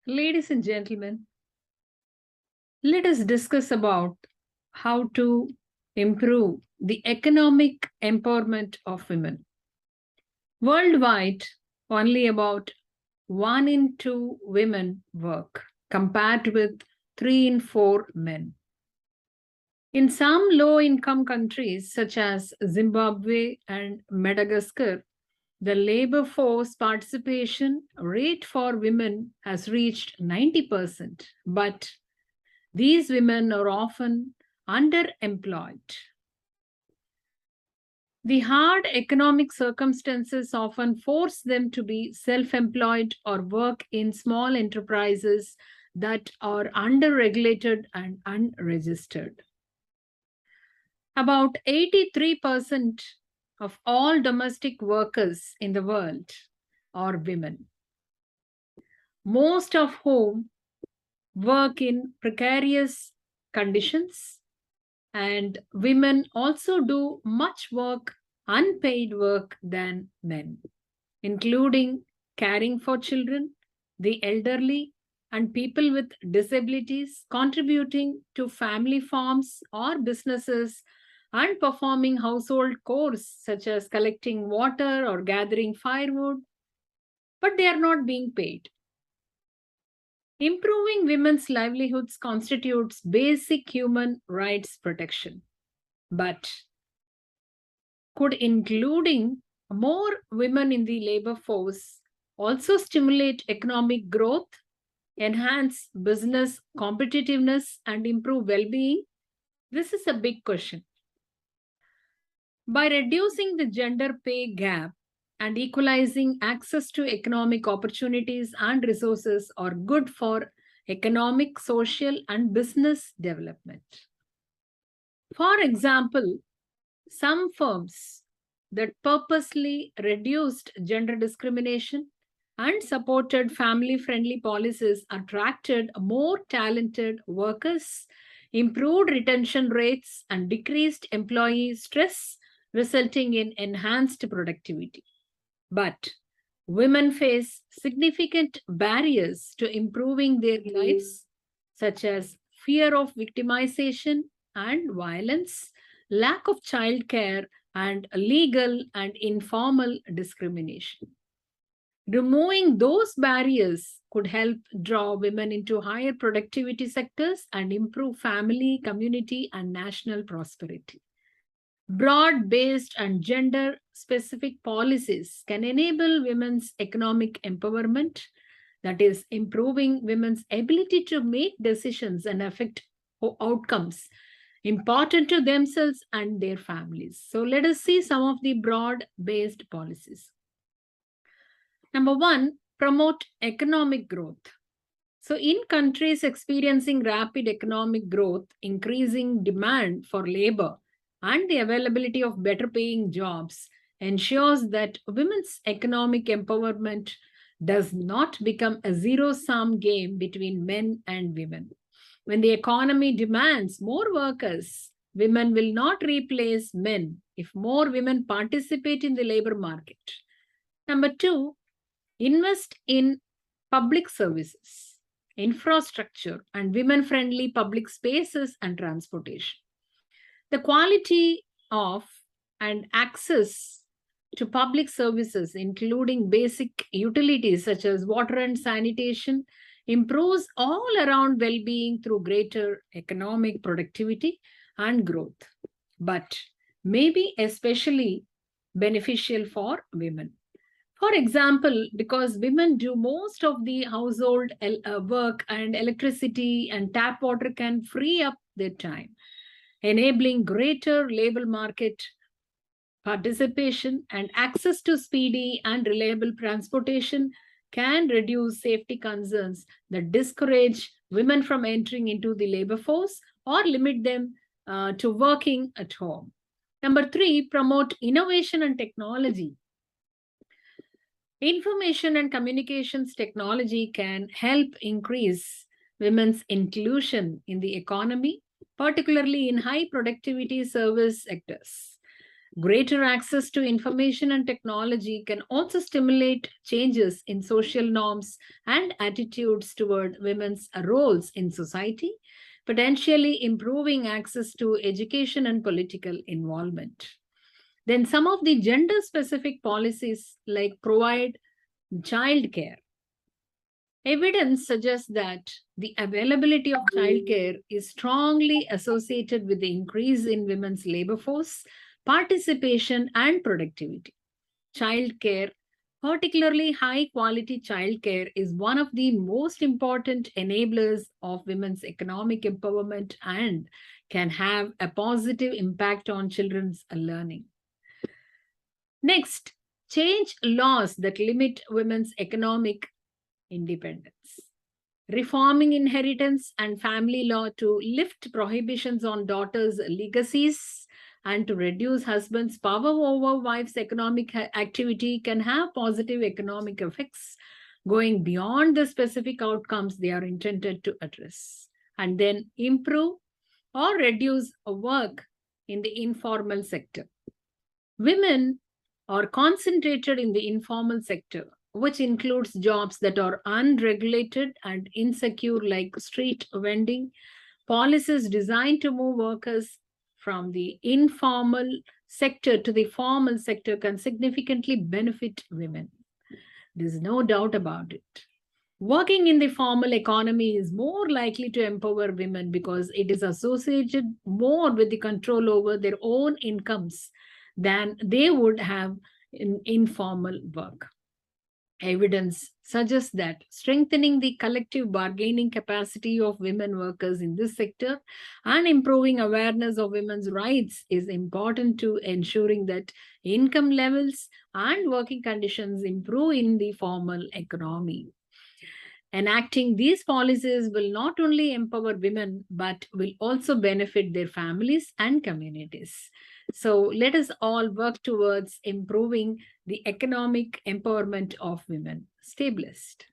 Ladies and gentlemen, let us discuss about how to improve the economic empowerment of women. Worldwide, only about 1 in 2 women work, compared with 3 in 4 men. In some low-income countries such as Zimbabwe and Madagascar, the labor force participation rate for women has reached 90%, but these women are often underemployed. The hard economic circumstances often force them to be self-employed or work in small enterprises that are under-regulated and unregistered. About 83% of all domestic workers in the world are women, most of whom work in precarious conditions, and women also do much work, unpaid work, than men, including caring for children, the elderly, and people with disabilities, contributing to family farms or businesses, and performing household chores such as collecting water or gathering firewood, but they are not being paid. Improving women's livelihoods constitutes basic human rights protection, but could including more women in the labor force also stimulate economic growth, enhance business competitiveness, and improve well-being? This is a big question. By reducing the gender pay gap and equalizing access to economic opportunities and resources are good for economic, social, and business development. For example, some firms that purposely reduced gender discrimination and supported family-friendly policies attracted more talented workers, improved retention rates, and decreased employee stress, resulting in enhanced productivity. But women face significant barriers to improving their lives, such as fear of victimization and violence, lack of childcare, and legal and informal discrimination. Removing those barriers could help draw women into higher productivity sectors and improve family, community, and national prosperity. Broad-based and gender-specific policies can enable women's economic empowerment, that is, improving women's ability to make decisions and affect outcomes important to themselves and their families. So let us see some of the broad-based policies. Number 1, promote economic growth. So in countries experiencing rapid economic growth, increasing demand for labor and the availability of better paying jobs ensures that women's economic empowerment does not become a zero-sum game between men and women. When the economy demands more workers, women will not replace men if more women participate in the labor market. Number 2, invest in public services, infrastructure, and women-friendly public spaces and transportation. The quality of and access to public services, including basic utilities such as water and sanitation, improves all around well-being through greater economic productivity and growth, but may be especially beneficial for women. For example, because women do most of the household work, and electricity and tap water can free up their time, enabling greater labor market participation, and access to speedy and reliable transportation can reduce safety concerns that discourage women from entering into the labor force or limit them to working at home. Number 3, promote innovation and technology. Information and communications technology can help increase women's inclusion in the economy, particularly in high productivity service sectors. Greater access to information and technology can also stimulate changes in social norms and attitudes toward women's roles in society, potentially improving access to education and political involvement. Then some of the gender specific policies like provide childcare. Evidence suggests that the availability of childcare is strongly associated with the increase in women's labor force, participation, and productivity. Childcare, particularly high quality childcare, is one of the most important enablers of women's economic empowerment and can have a positive impact on children's learning. Next, change laws that limit women's economic independence. Reforming inheritance and family law to lift prohibitions on daughters' legacies and to reduce husbands' power over wives' economic activity can have positive economic effects going beyond the specific outcomes they are intended to address. And then improve or reduce work in the informal sector. Women are concentrated in the informal sector, which includes jobs that are unregulated and insecure, like street vending. Policies designed to move workers from the informal sector to the formal sector can significantly benefit women. There's no doubt about it. Working in the formal economy is more likely to empower women because it is associated more with the control over their own incomes than they would have in informal work. Evidence suggests that strengthening the collective bargaining capacity of women workers in this sector and improving awareness of women's rights is important to ensuring that income levels and working conditions improve in the formal economy. Enacting these policies will not only empower women, but will also benefit their families and communities. So let us all work towards improving the economic empowerment of women. Stay blessed.